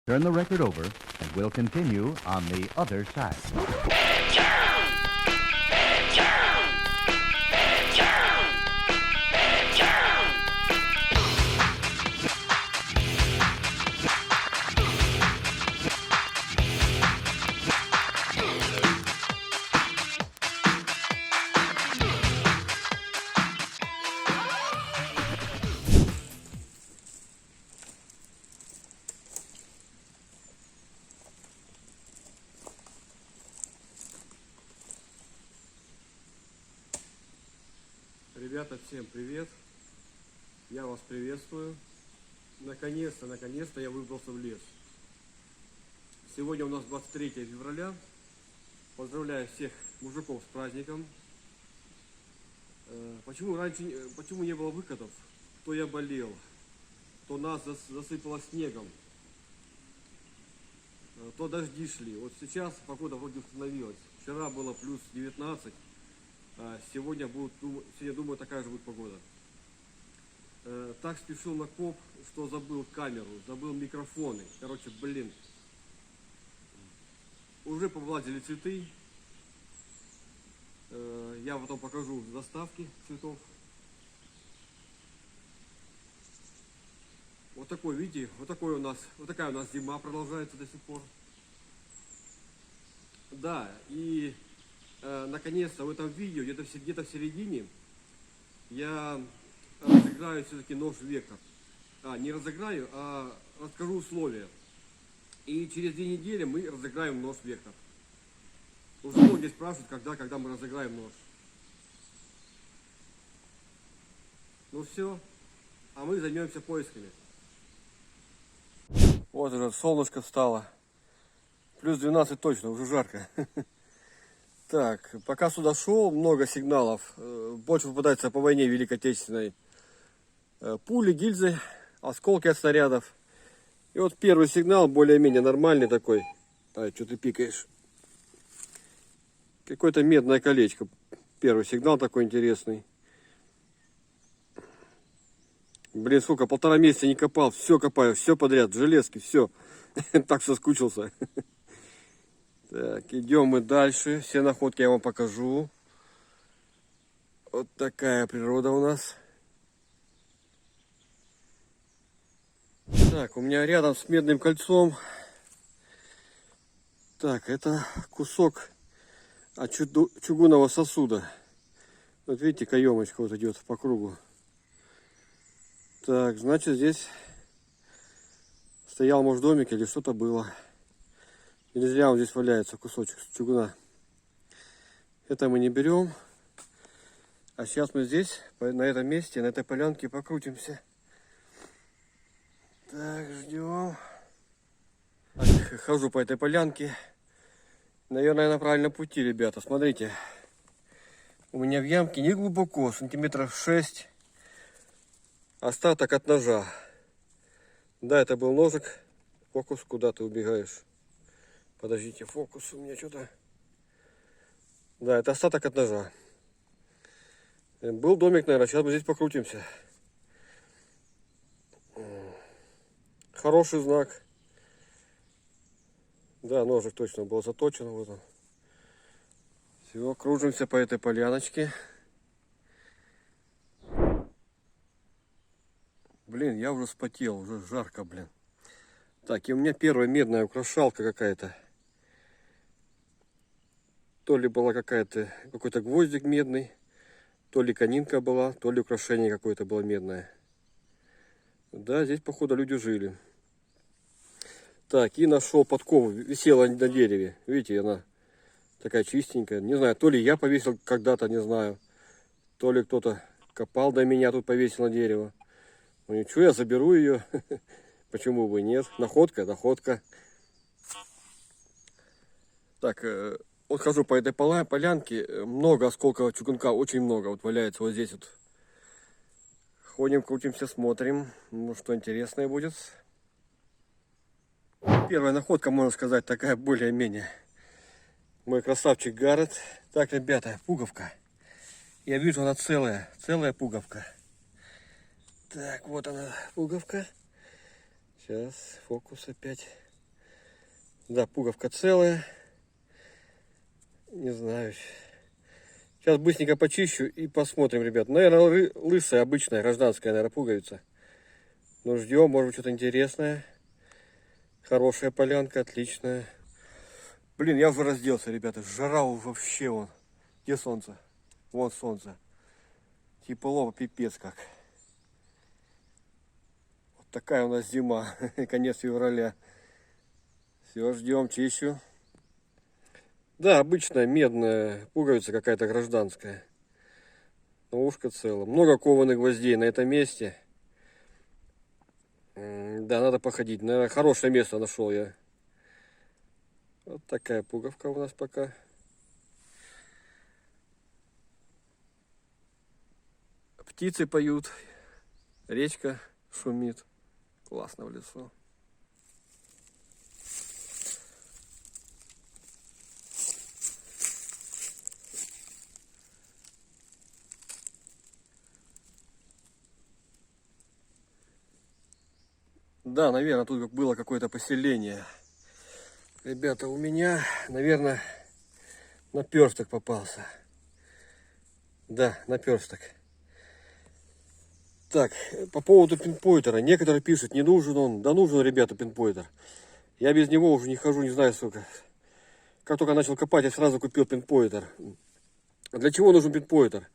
Turn the record over, and we'll continue on the other side. Ребята, всем привет! Я вас приветствую. Наконец-то я выбрался в лес. Сегодня у нас 23 февраля. Поздравляю всех мужиков с праздником. Почему не было выходов? То я болел, то нас засыпало снегом, то дожди шли. Вот сейчас погода вроде установилась. Вчера было плюс 19. Сегодня, думаю, такая же будет погода. Так спешил на коп, что забыл камеру, забыл микрофоны. Короче, блин. Уже повылазили цветы. Я потом покажу заставки цветов. Вот такой, видите, вот такая у нас зима продолжается до сих пор. Да, и наконец-то в этом видео, где-то в середине, я разыграю все-таки нож вектор. Не разыграю, а расскажу условия. И через 2 недели мы разыграем нож вектор. Уже многие спрашивают, когда мы разыграем нож. Ну все, а мы займемся поисками. Вот уже солнышко встало. Плюс 12 точно, уже жарко. Так, пока сюда шел, много сигналов. Больше попадается по войне Великой Отечественной. Пули, гильзы, осколки от снарядов. И вот первый сигнал более-менее нормальный такой. Ай, что ты пикаешь? Какое-то медное колечко. Первый сигнал такой интересный. Блин, сколько, 1,5 месяца не копал. Все копаю, все подряд, железки, все. Так соскучился. Так, идем мы дальше. Все находки я вам покажу. Вот такая природа у нас. Так, у меня рядом с медным кольцом. Так, это кусок от чугунного сосуда. Вот видите, каемочка вот идет по кругу. Так, значит, здесь стоял, может, домик или что-то было. И не зря он здесь валяется, кусочек чугуна. Это мы не берем. А сейчас мы здесь, на этом месте, на этой полянке покрутимся. Так, ждем. Хожу по этой полянке. Наверное, я на правильном пути, ребята. Смотрите. У меня в ямке не глубоко, сантиметров 6. Остаток от ножа. Да, это был ножик. Фокус, куда ты убегаешь? Подождите, фокус у меня что-то... Да, это остаток от ножа. Был домик, наверное, сейчас мы здесь покрутимся. Хороший знак. Да, ножик точно был заточен. Вот он. Все, кружимся по этой поляночке. Блин, я уже вспотел, уже жарко, блин. Так, и у меня первая медная украшалка какая-то. То ли была какой-то гвоздик медный, то ли конинка была, то ли украшение какое-то было медное. Да, здесь, походу, люди жили. Так, и нашел подкову, висела на дереве. Видите, она такая чистенькая. Не знаю, то ли я повесил когда-то, не знаю. То ли кто-то копал до меня, тут повесил на дерево. Ну ничего, я заберу ее. Почему бы нет? Находка. Так, вот хожу по этой полянке, много осколков чугунка, очень много, вот валяется вот здесь вот. Ходим, крутимся, смотрим, ну что интересное будет. Первая находка, можно сказать, такая более-менее. Мой красавчик Гаррет. Так, ребята, пуговка. Я вижу, она целая пуговка. Так, вот она, пуговка. Сейчас, фокус опять. Да, пуговка целая. Не знаю. Сейчас быстренько почищу и посмотрим, ребят. Наверное, лысая, обычная, гражданская, наверное, пуговица. Ну, ждем, может быть, что-то интересное. Хорошая полянка, отличная. Блин, я уже разделся, ребята. Жара вообще вон. Где солнце? Вон солнце. Тепло, пипец как. Вот такая у нас зима. Конец февраля. Все, ждем, чищу. Да, обычная медная пуговица какая-то гражданская. Но ушко целое. Много кованых гвоздей на этом месте. Да, надо походить. Наверное, хорошее место нашел я. Вот такая пуговка у нас пока. Птицы поют. Речка шумит. Классно в лесу. Да, наверное, тут было какое-то поселение. Ребята, у меня, наверное, наперсток попался. Да, наперсток. Так, по поводу пинпоинтера. Некоторые пишут, не нужен он. Да нужен, ребята, пинпоинтер. Я без него уже не хожу, не знаю сколько. Как только начал копать, я сразу купил пинпоинтер. Для чего нужен пинпоинтер?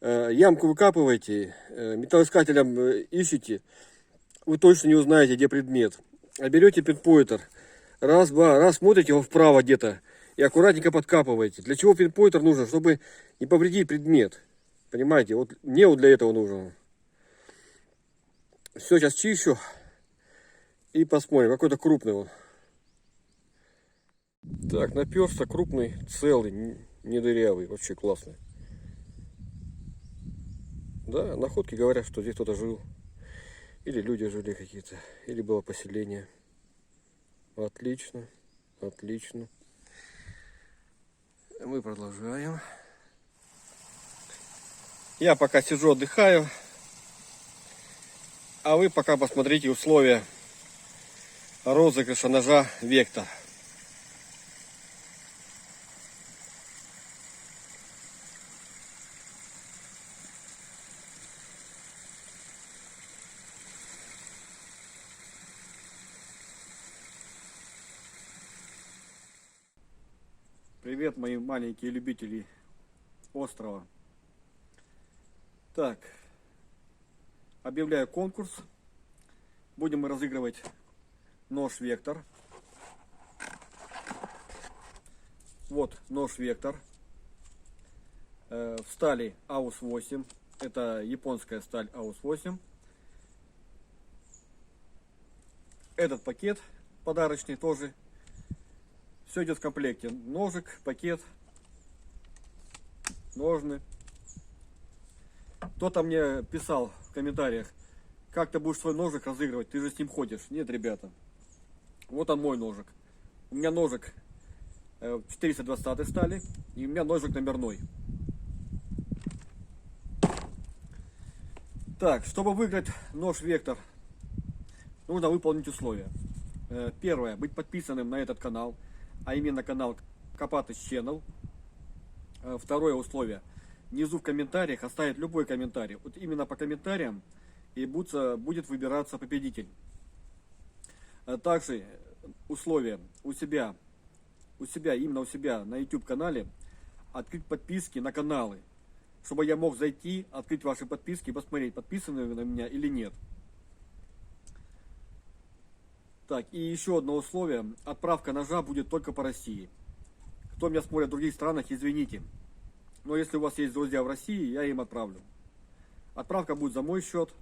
Ямку выкапываете, металлоискателем ищете, вы точно не узнаете, где предмет. А берете пинпоинтер, раз смотрите его вправо где-то и аккуратненько подкапываете. Для чего пинпоинтер нужен? Чтобы не повредить предмет. Понимаете, вот мне вот для этого нужен. Все, сейчас чищу и посмотрим. Какой-то крупный он. Так, наперся крупный, целый, не дырявый. Вообще классный. Да, находки говорят, что здесь кто-то жил. Или люди жили какие-то. Или было поселение. Отлично. Отлично. Мы продолжаем. Я пока сижу, отдыхаю. А вы пока посмотрите условия розыгрыша ножа Вектор. Привет, мои маленькие любители острова. Так, объявляю конкурс. Будем мы разыгрывать нож Вектор. Вот нож Вектор. В стали AUS 8. Это японская сталь AUS 8. Этот пакет подарочный тоже. Все идет в комплекте. Ножик, пакет, ножны. Кто-то мне писал в комментариях, как ты будешь свой ножик разыгрывать, ты же с ним ходишь. Нет, ребята. Вот он мой ножик. У меня ножик 420 стали, и у меня ножик номерной. Так, чтобы выиграть нож Вектор, нужно выполнить условия. Первое, быть подписанным на этот канал, а именно канал Копатыч Channel. Второе условие, внизу в комментариях оставить любой комментарий. Вот именно по комментариям и будет выбираться победитель. Также условие у себя на YouTube канале открыть подписки на каналы, чтобы я мог зайти, открыть ваши подписки и посмотреть, подписаны вы на меня или нет. Так, и еще одно условие. Отправка ножа будет только по России. Кто меня смотрит в других странах, извините. Но если у вас есть друзья в России, я им отправлю. Отправка будет за мой счет.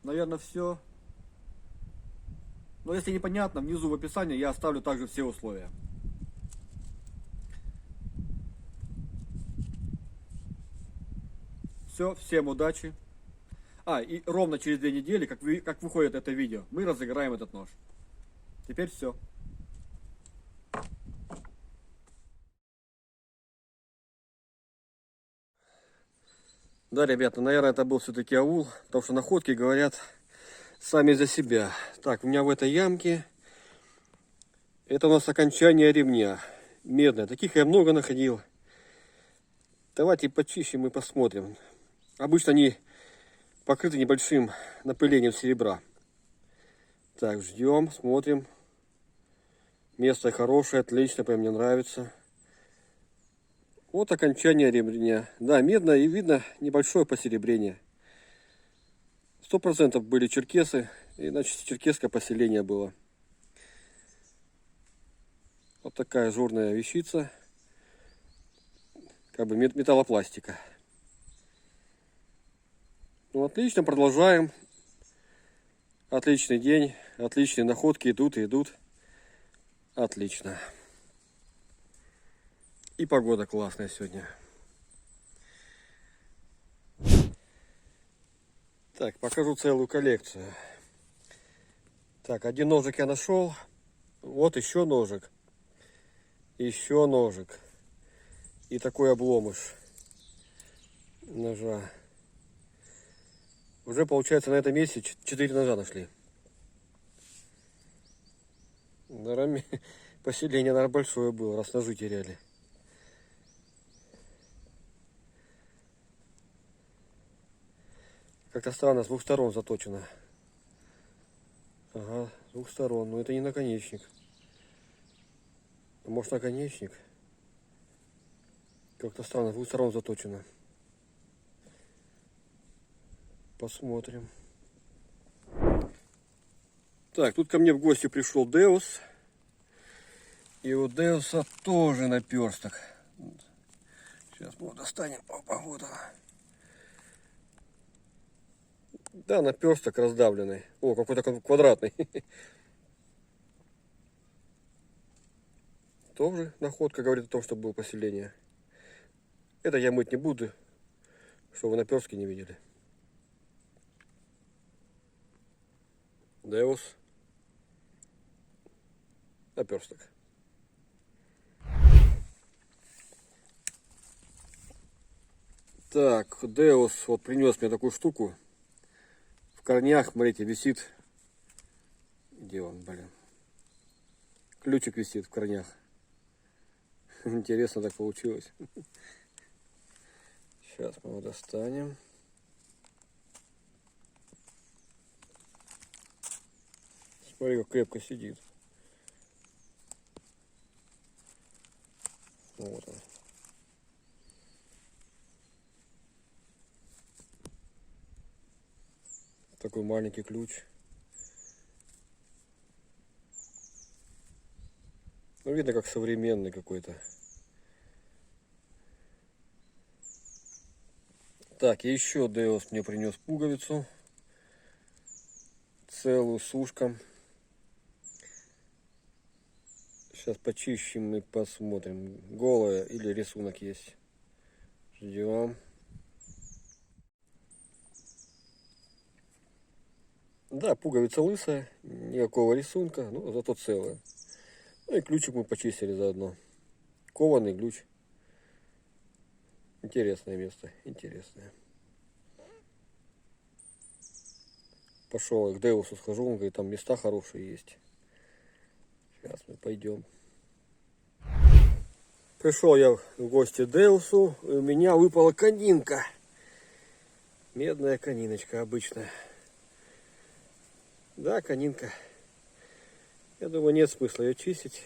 Наверное, все. Но если непонятно, внизу в описании я оставлю также все условия. Все, всем удачи. И ровно через 2 недели, как выходит это видео, мы разыграем этот нож. Теперь все. Да, ребята, наверное, это был все-таки аул, потому что находки говорят сами за себя. Так, у меня в этой ямке, это у нас окончание ремня. Медное. Таких я много находил. Давайте почищем и посмотрим. Обычно они покрыты небольшим напылением серебра. Так, ждем, смотрим. Место хорошее, отлично, прям мне нравится. Вот окончание ремня. Да, медное и видно небольшое посеребрение. 100% были черкесы, иначе черкесское поселение было. Вот такая ажурная вещица. Как бы металлопластика. Ну, отлично, продолжаем. Отличный день, отличные находки идут и идут. Отлично. И погода классная сегодня. Так, покажу целую коллекцию. Так, один ножик я нашел. Вот еще ножик. Еще ножик. И такой обломыш ножа. Уже получается на этом месте 4 ножа нашли. Наверное, поселение, наверное, большое было, раз ножи теряли. Как-то странно, с двух сторон заточено. Ага, с двух сторон. Но это не наконечник. А может, наконечник? Как-то странно, с двух сторон заточено. Посмотрим. Так, тут ко мне в гости пришел Деус. И у Деуса тоже наперсток. Сейчас мы его достанем. Опа, вот она. Да, наперсток раздавленный. О, какой-то квадратный. Тоже находка говорит о том, что было поселение. Это я мыть не буду, чтобы вы наперстки не видели. Деус. Наперсток. Так, Деус вот принес мне такую штуку. В корнях, смотрите, висит. Где он, блин? Ключик висит в корнях. Интересно так получилось. Сейчас мы его достанем. Смотри, как крепко сидит. Вот он. Такой маленький ключ. Ну, видно, как современный какой-то. Так, и еще Деус мне принес пуговицу. Целую с ушком. Сейчас почищем и посмотрим, голая или рисунок есть. Ждем. Да, пуговица лысая, никакого рисунка, но зато целая. Ну и ключик мы почистили заодно. Кованый ключ. Интересное место, интересное. Пошел я к Деусу схожу, он говорит, там места хорошие есть. Сейчас мы пойдем. Пришел я в гости к Деусу, и у меня выпала конинка. Медная кониночка обычная. Да, конинка. Я думаю, нет смысла ее чистить.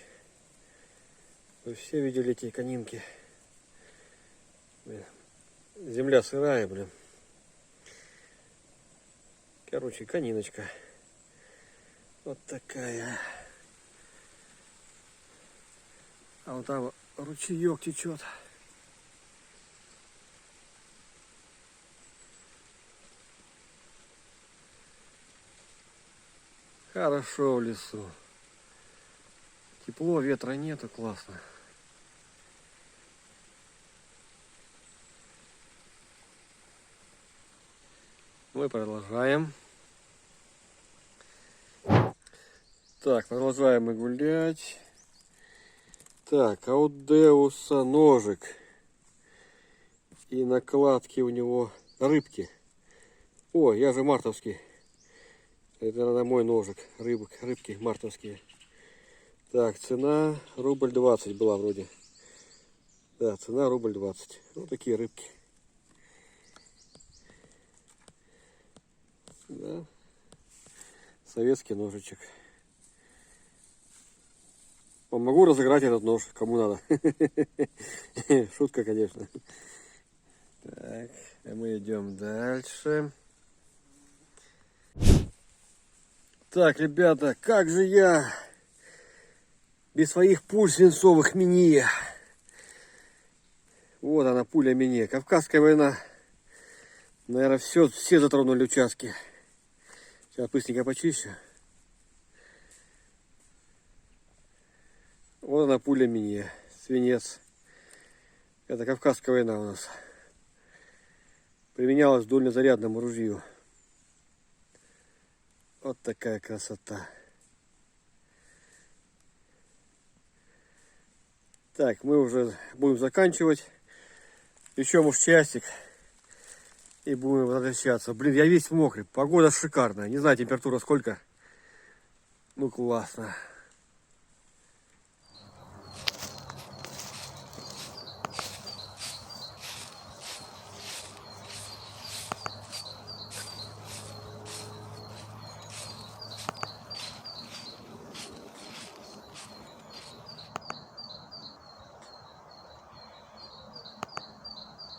Вы все видели эти конинки. Блин. Земля сырая, блин. Короче, кониночка. Вот такая. А вот там ручеек течет. Хорошо в лесу. Тепло, ветра нету, классно. Мы продолжаем. Так, продолжаем мы гулять. Так, а у Деуса ножик. И накладки у него рыбки. О, я же мартовский. Это, наверное, мой ножик. Рыбки мартовские. Так, цена рубль 20 была вроде. Да, цена рубль 20. Вот такие рыбки. Да. Советский ножичек. Могу разыграть этот нож, кому надо. Шутка, конечно. Так, а мы идем дальше. Так, ребята, как же я без своих пуль свинцовых мини. Вот она, пуля мини. Кавказская война. Наверное, все затронули участки. Сейчас быстренько почищу. Вот она, пуля мини. Свинец. Это Кавказская война у нас. Применялась к дульнозарядному ружью. Вот такая красота. Так, мы уже будем заканчивать. Еще, может, часик. И будем возвращаться. Блин, я весь мокрый. Погода шикарная. Не знаю, температура сколько. Ну, классно.